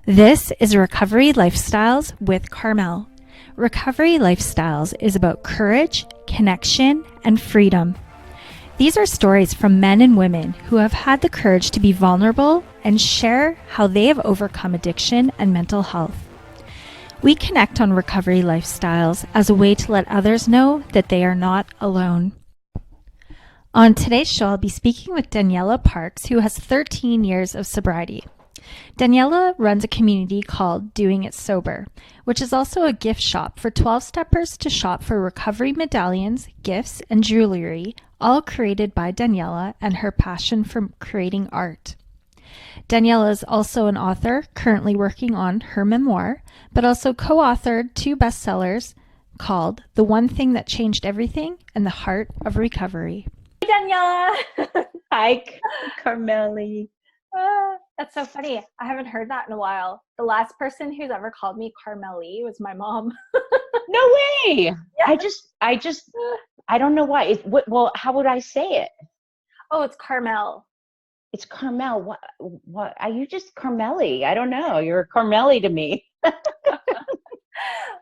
This is Recovery Lifestyles with Carmel. Recovery Lifestyles is about courage, connection, and freedom. These are stories from men and women who have had the courage to be vulnerable and share how they have overcome addiction and mental health. We connect on Recovery Lifestyles as a way to let others know that they are not alone. On today's show, I'll be speaking with Daniella Park, who has 13 years of sobriety. Daniella runs a community called Doing It Sober, which is also a gift shop for 12-steppers to shop for recovery medallions, gifts, and jewelry, all created by Daniella and her passion for creating art. Daniella is also an author, currently working on her memoir, but also co-authored 2 bestsellers called The One Thing That Changed Everything and The Heart of Recovery. Hey, Daniella! Hi, Carmela. That's so funny. I haven't heard that in a while. The last person who's ever called me Carmeli was my mom. No way. Yeah. I don't know why. Well, how would I say it? Oh, it's Carmel. It's Carmel. What? Are you just Carmeli? I don't know. You're a Carmeli to me.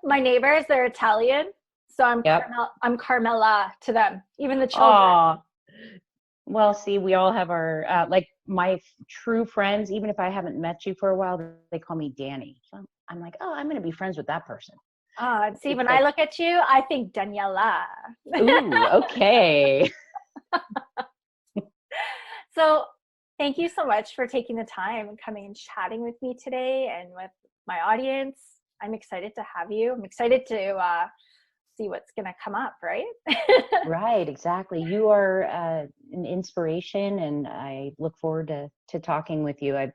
My neighbors, they're Italian, so I'm Yep. I'm Carmela to them, even the children. Aw. Well, see, we all have our, like my true friends, even if I haven't met you for a while, they call me Danny. So I'm like, oh, I'm going to be friends with that person. See, It's when like, I look at you, I think Daniela. ooh, okay. So thank you so much for taking the time and coming and chatting with me today and with my audience. I'm excited to have you. I'm excited to see what's going to come up, right? Right, exactly. You are an inspiration, and I look forward to talking with you. I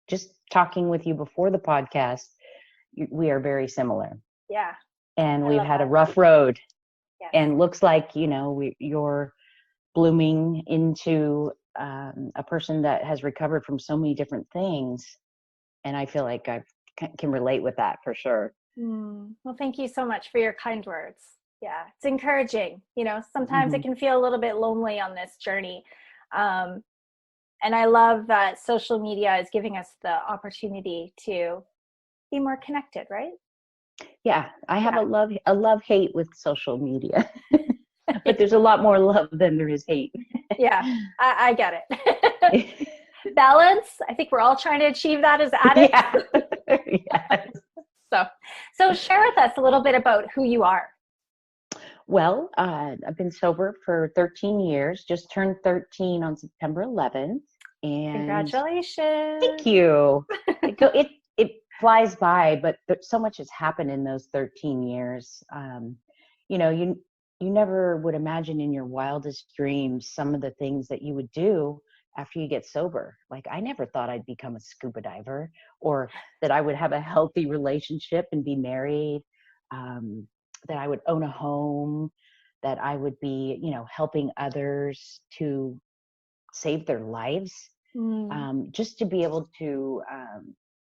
just talking with you before the podcast. We are very similar. Yeah. And I we've love had a that. rough road. Yes. And looks like, you're blooming into a person that has recovered from so many different things. And I feel like I can relate with that for sure. Well, thank you so much for your kind words. Yeah, it's encouraging. Sometimes Mm-hmm. it can feel a little bit lonely on this journey. And I love that social media is giving us the opportunity to be more connected, right? Yeah, I have a love-hate with social media. But there's a lot more love than there is hate. Yeah, I get it. Balance. I think we're all trying to achieve that as addicts. Yeah. Yes. So share with us a little bit about who you are. Well, I've been sober for 13 years, just turned 13 on September 11th. And Congratulations. thank you. It flies by, but so much has happened in those 13 years. You never would imagine in your wildest dreams some of the things that you would do after you get sober. Like, I never thought I'd become a scuba diver, or that I would have a healthy relationship and be married, that I would own a home, that I would be, helping others to save their lives. Just to be able to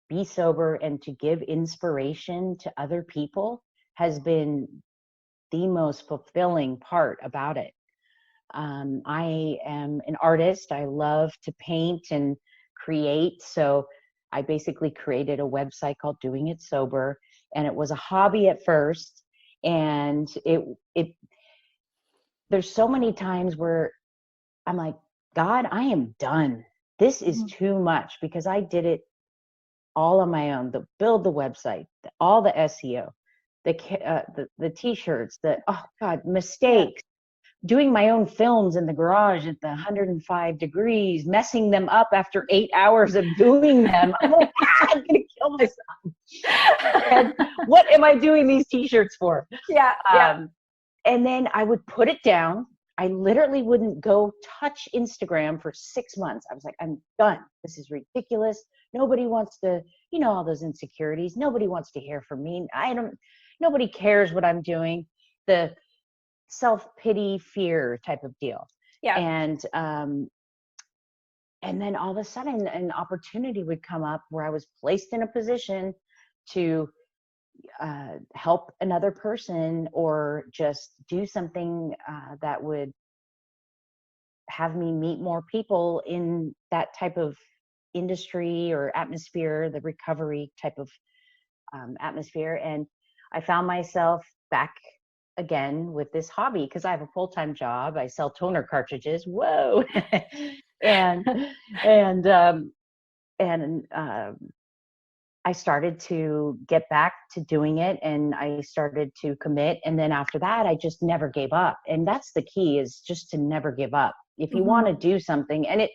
be sober and to give inspiration to other people has been the most fulfilling part about it. I am an artist. I love to paint and create. So I basically created a website called Doing It Sober, and it was a hobby at first. And there's so many times where I'm like, God, I am done. This is too much, because I did it all on my own. Build the website, all the SEO, the t-shirts, oh God, mistakes. Doing my own films in the garage at the 105 degrees, messing them up after 8 hours of doing them. I'm like, I'm gonna kill myself. And what am I doing these t-shirts for? Yeah. And then I would put it down. I literally wouldn't go touch Instagram for 6 months. I was like, I'm done. This is ridiculous. Nobody wants to, all those insecurities. Nobody wants to hear from me. Nobody cares what I'm doing. The self-pity, fear type of deal. Yeah. And then all of a sudden an opportunity would come up where I was placed in a position to help another person, or just do something that would have me meet more people in that type of industry or atmosphere, the recovery type of atmosphere. And I found myself back again with this hobby because I have a full-time job. I sell toner cartridges. Whoa. and and um, and I started to get back to doing it, and I started to commit. And then after that, I just never gave up. And that's the key, is just to never give up. If you want to do something, and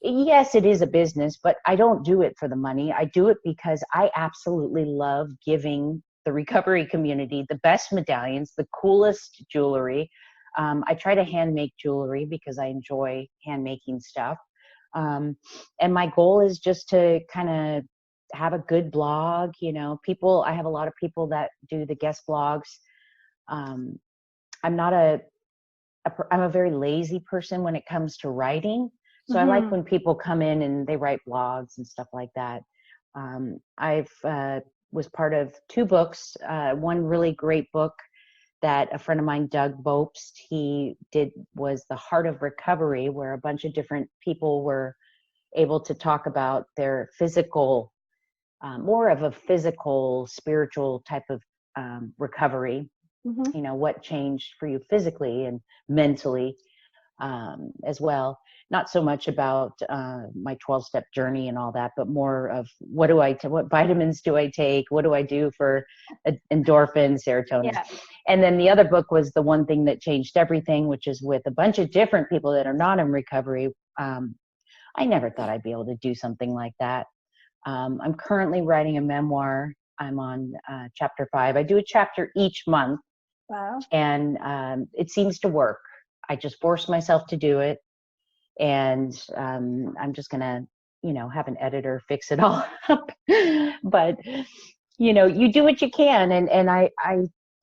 yes, it is a business, but I don't do it for the money. I do it because I absolutely love giving the recovery community the best medallions, the coolest jewelry. I try to hand make jewelry because I enjoy hand making stuff. And my goal is just to kind of have a good blog. I have a lot of people that do the guest blogs. I'm not I'm a very lazy person when it comes to writing. So I like when people come in and they write blogs and stuff like that. I've was part of 2 books. One really great book that a friend of mine, Doug Bopst, he did was The Heart of Recovery, where a bunch of different people were able to talk about their physical, more of a physical, spiritual type of recovery. What changed for you physically and mentally as well. Not so much about my 12-step journey and all that, but more of what vitamins do I take? What do I do for endorphins, serotonin? Yeah. And then the other book was The One Thing That Changed Everything, which is with a bunch of different people that are not in recovery. I never thought I'd be able to do something like that. I'm currently writing a memoir. I'm on chapter 5. I do a chapter each month. Wow. And it seems to work. I just force myself to do it. And I'm just going to, have an editor fix it all up. But, you do what you can. And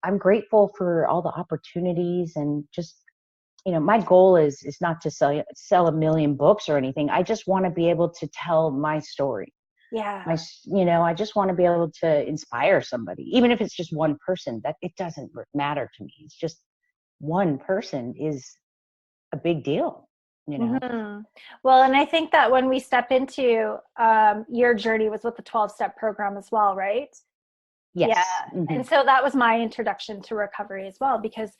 I'm grateful for all the opportunities, and just, my goal is not to sell a million books or anything. I just want to be able to tell my story. Yeah. I just want to be able to inspire somebody, even if it's just one person. That it doesn't matter to me. It's just one person is a big deal, Well, and I think that when we step into your journey was with the 12-step program as well, right? Yes. Yeah. And so that was my introduction to recovery as well, because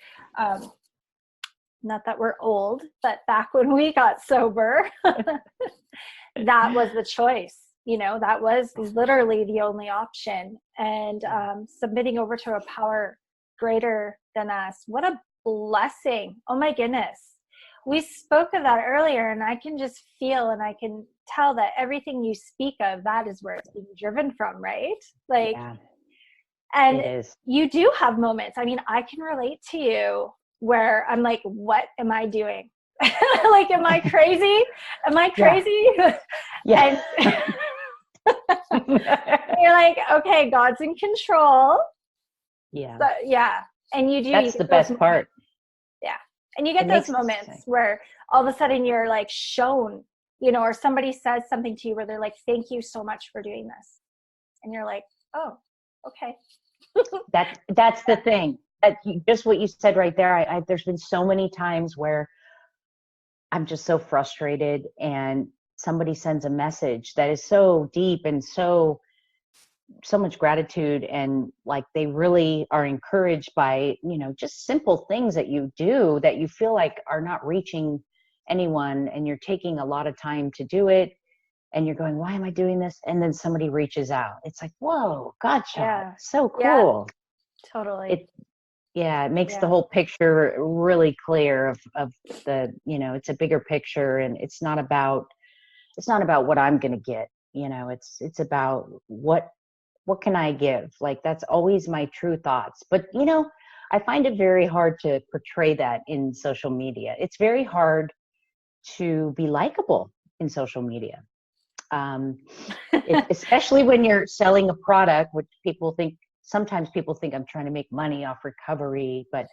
not that we're old, but back when we got sober, that was the choice. That was literally the only option. And submitting over to a power greater than us. What a blessing. Oh my goodness. We spoke of that earlier, and I can just feel and I can tell that everything you speak of, that is where it's being driven from, right? Yeah, and it is. You do have moments. I mean, I can relate to you where I'm like, what am I doing? Am I crazy? Am I crazy? Yeah. And you're like, okay, God's in control. Yeah. So, yeah. And you do. That's the best part. Yeah. And you get those moments where all of a sudden you're like shown, or somebody says something to you where they're like, thank you so much for doing this. And you're like, oh, okay. That's the thing. Just what you said right there. There's been so many times where I'm just so frustrated, and somebody sends a message that is so deep and so much gratitude, and like they really are encouraged by, just simple things that you do that you feel like are not reaching anyone, and you're taking a lot of time to do it, and you're going, why am I doing this? And then somebody reaches out. It's like, whoa, gotcha. Yeah. So cool. Yeah, totally. It makes the whole picture really clear of the, it's a bigger picture, and it's not about what I'm going to get, it's about what can I give? Like, that's always my true thoughts. But, I find it very hard to portray that in social media. It's very hard to be likable in social media. Especially when you're selling a product, which sometimes people think I'm trying to make money off recovery, but,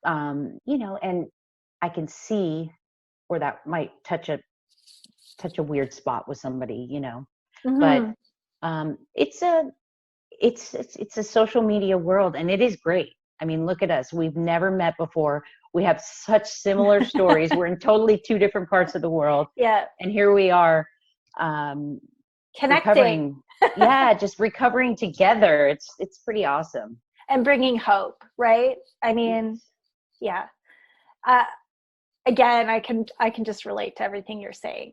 and I can see where that might touch a weird spot with somebody, but, it's a social media world, and it is great. I mean, look at us. We've never met before. We have such similar stories. We're in totally 2 different parts of the world. Yeah. And here we are, Connecting. Just recovering together. It's pretty awesome. And bringing hope, right? I mean, yeah. Again, I can just relate to everything you're saying.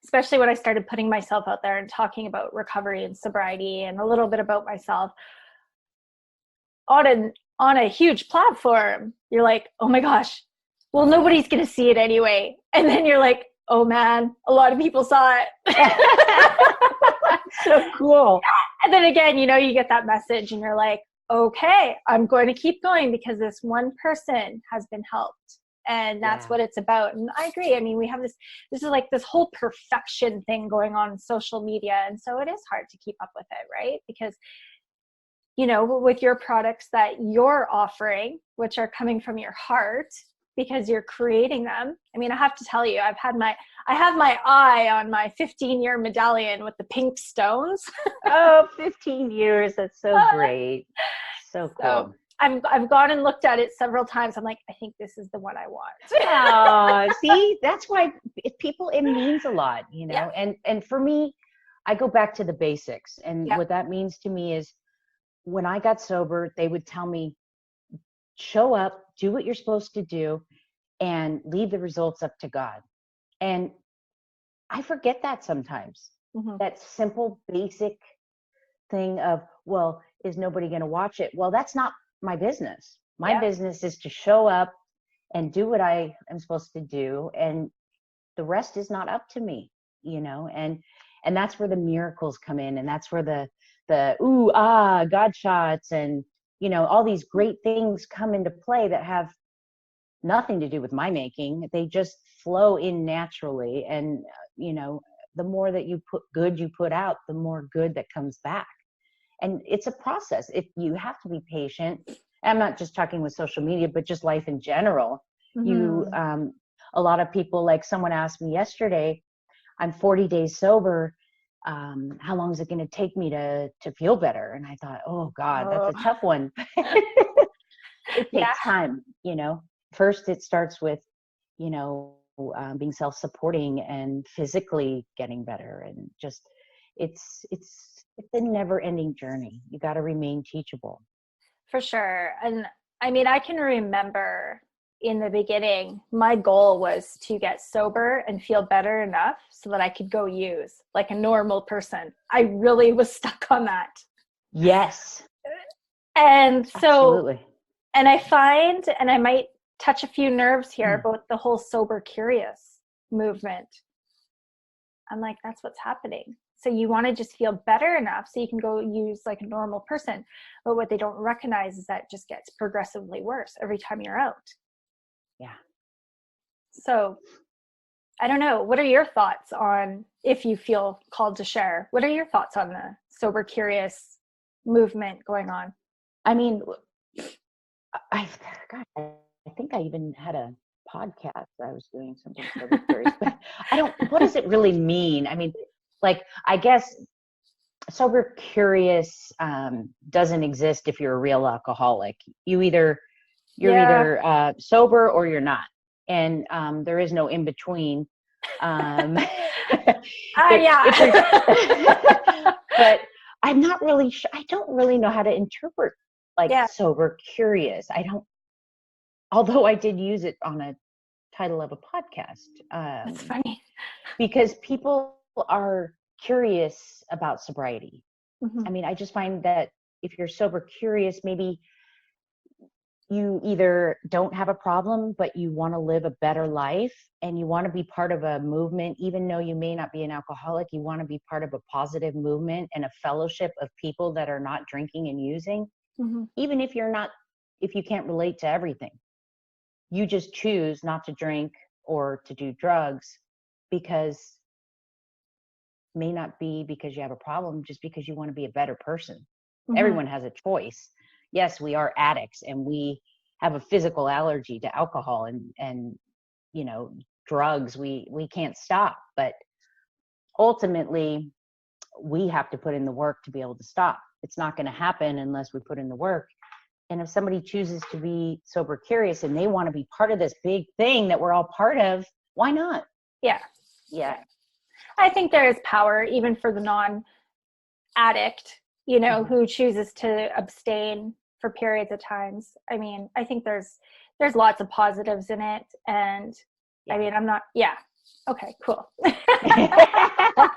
Especially when I started putting myself out there and talking about recovery and sobriety and a little bit about myself on a huge platform. You're like, oh my gosh, well, nobody's going to see it anyway. And then you're like, oh man, a lot of people saw it. So cool. And then again, you get that message and you're like, okay, I'm going to keep going because this one person has been helped. And that's what it's about. And I agree. I mean, we have this is like this whole perfection thing going on in social media. And so it is hard to keep up with it, right? Because, with your products that you're offering, which are coming from your heart, because you're creating them. I mean, I have to tell you, I have my eye on my 15-year medallion with the pink stones. Oh, 15 years. That's so great. So cool. So I've gone and looked at it several times. I'm like, I think this is the one I want. Oh, see, that's why it means a lot, Yeah. And for me, I go back to the basics. And Yeah. what that means to me is when I got sober, they would tell me, show up, do what you're supposed to do, and leave the results up to God. And I forget that sometimes. Mm-hmm. That simple, basic thing of, well, is nobody going to watch it? Well, that's not my business. My business is to show up and do what I am supposed to do. And the rest is not up to me, and that's where the miracles come in. And that's where the ooh, ah, God shots and, all these great things come into play that have nothing to do with my making. They just flow in naturally. And, the more that you put out, the more good that comes back. And it's a process. If you have to be patient, I'm not just talking with social media, but just life in general. Mm-hmm. A lot of people, like someone asked me yesterday, I'm 40 days sober. How long is it going to take me to feel better? And I thought, oh God, that's a tough one. It takes time, First it starts with, being self-supporting and physically getting better. And just, it's a never-ending journey. You got to remain teachable. For sure. And I mean, I can remember in the beginning, my goal was to get sober and feel better enough so that I could go use like a normal person. I really was stuck on that. Yes. And so, absolutely. And I find, and I might touch a few nerves here about the whole sober curious movement. I'm like, that's what's happening. So you want to just feel better enough so you can go use like a normal person. But what they don't recognize is that it just gets progressively worse every time you're out. Yeah. So I don't know. What are your thoughts on, if you feel called to share, what are your thoughts on the sober curious movement going on? I mean, I think I even had a podcast. I was doing something sober curious, but what does it really mean? I mean, like, I guess sober curious doesn't exist if you're a real alcoholic. You're either sober or you're not, and there is no in between. Yeah. But I'm not really sure. I don't really know how to interpret sober curious. Although I did use it on a title of a podcast. That's funny. Because people are curious about sobriety. Mm-hmm. I mean, I just find that if you're sober curious, maybe you either don't have a problem, but you want to live a better life and you want to be part of a movement, even though you may not be an alcoholic. You want to be part of a positive movement and a fellowship of people that are not drinking and using. Mm-hmm. Even if you can't relate to everything, you just choose not to drink or to do drugs because may not be because you have a problem, just because you want to be a better person. Mm-hmm. Everyone has a choice. Yes, we are addicts and we have a physical allergy to alcohol and drugs. We can't stop, but ultimately we have to put in the work to be able to stop. It's not going to happen unless we put in the work. And if somebody chooses to be sober curious and they want to be part of this big thing that we're all part of, why not? Yeah. Yeah. I think there is power even for the non-addict, who chooses to abstain for periods of times. I mean, I think there's lots of positives in it. And I mean, I'm not, okay, cool. I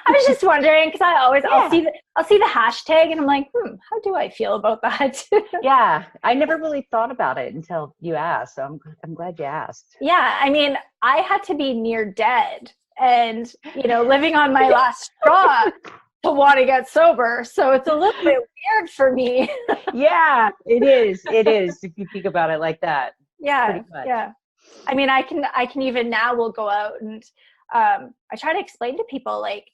was just wondering, because I'll see the hashtag and I'm like, how do I feel about that? Yeah, I never really thought about it until you asked. So I'm glad you asked. Yeah, I mean, I had to be near dead and, living on my last straw to want to get sober. So it's a little bit weird for me. Yeah, it is. It is, if you think about it like that. Yeah. Pretty much. Yeah. I mean, I can even now we'll go out and I try to explain to people, like,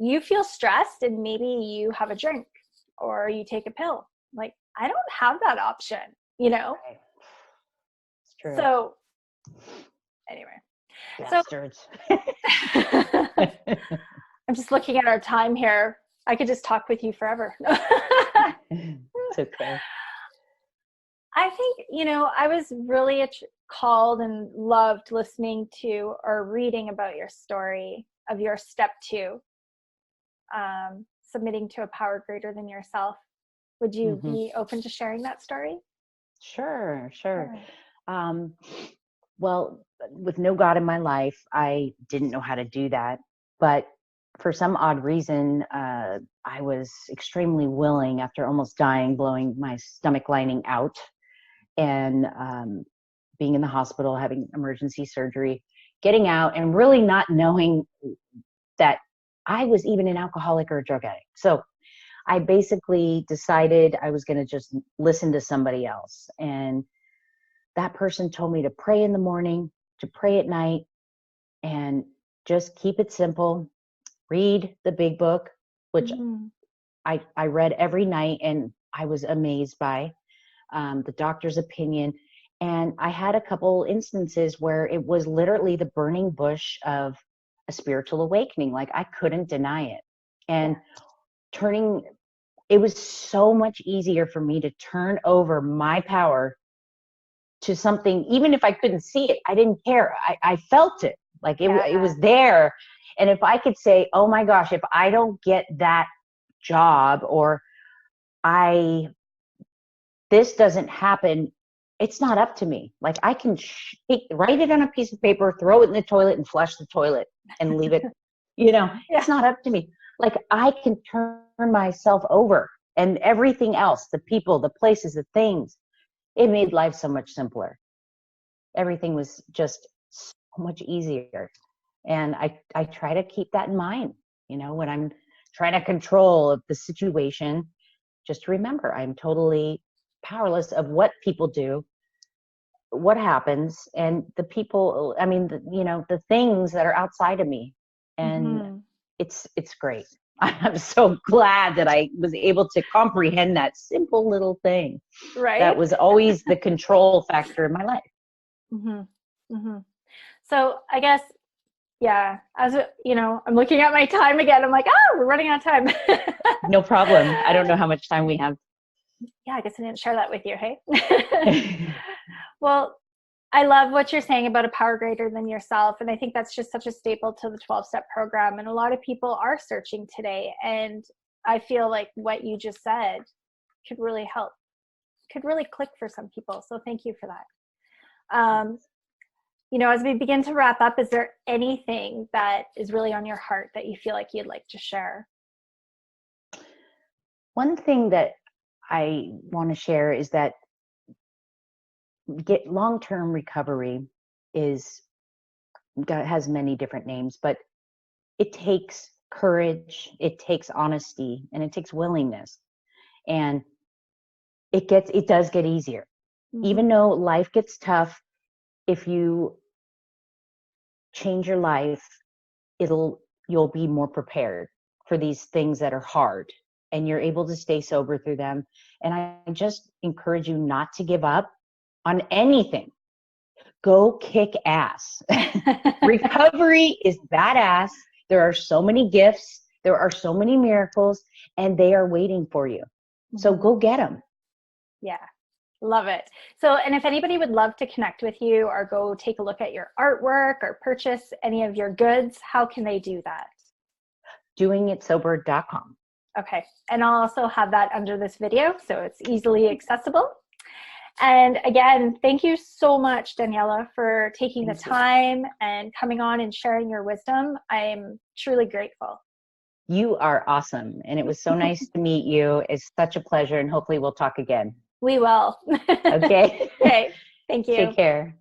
you feel stressed and maybe you have a drink or you take a pill. Like, I don't have that option, Right. It's true. So anyway. Bastards. I'm just looking at our time here. I could just talk with you forever. It's okay. I think, I was really called and loved listening to or reading about your story of your step 2, submitting to a power greater than yourself. Would you be open to sharing that story? Sure. Well, with no God in my life, I didn't know how to do that. But for some odd reason, I was extremely willing, after almost dying, blowing my stomach lining out, and being in the hospital, having emergency surgery, getting out, and really not knowing that I was even an alcoholic or a drug addict. So I basically decided I was going to just listen to somebody else. And that person told me to pray in the morning, to pray at night, and just keep it simple. Read the big book, which I read every night, and I was amazed by the doctor's opinion. And I had a couple instances where it was literally the burning bush of a spiritual awakening. Like, I couldn't deny it. And it was so much easier for me to turn over my power to something. Even if I couldn't see it, I didn't care. I felt it. Like, it was there. And if I could say, oh my gosh, if I don't get that job, or this doesn't happen, it's not up to me. Like, I can write it on a piece of paper, throw it in the toilet, and flush the toilet and leave it. It's not up to me. Like, I can turn myself over, and everything else, the people, the places, the things, it made life so much simpler. Everything was just so much easier. And I try to keep that in mind, when I'm trying to control the situation. Just remember, I'm totally powerless of what people do, what happens, and the people, I mean, the things that are outside of me. And it's great. I'm so glad that I was able to comprehend that simple little thing. Right. That was always the control factor in my life. So I guess, as I'm looking at my time again. I'm like, we're running out of time. No problem. I don't know how much time we have. Yeah, I guess I didn't share that with you, hey? Well, I love what you're saying about a power greater than yourself. And I think that's just such a staple to the 12-step program. And a lot of people are searching today. And I feel like what you just said could really help, could really click for some people. So thank you for that. As we begin to wrap up, is there anything that is really on your heart that you feel like you'd like to share? One thing that I want to share is that long-term recovery has many different names, but it takes courage, it takes honesty, and it takes willingness. And it does get easier. Even though life gets tough, if you change your life, you'll be more prepared for these things that are hard, and you're able to stay sober through them. And I just encourage you not to give up on anything. Go kick ass. Recovery is badass. There are so many gifts. There are so many miracles, and they are waiting for you. So go get them. Yeah. Love it. So, and if anybody would love to connect with you or go take a look at your artwork or purchase any of your goods, how can they do that? Doingitsober.com. Okay. And I'll also have that under this video, so it's easily accessible. And again, thank you so much, Daniella, for taking the time and coming on and sharing your wisdom. I'm truly grateful. You are awesome. And it was so nice to meet you. It's such a pleasure. And hopefully we'll talk again. We will. Okay. Okay. Thank you. Take care.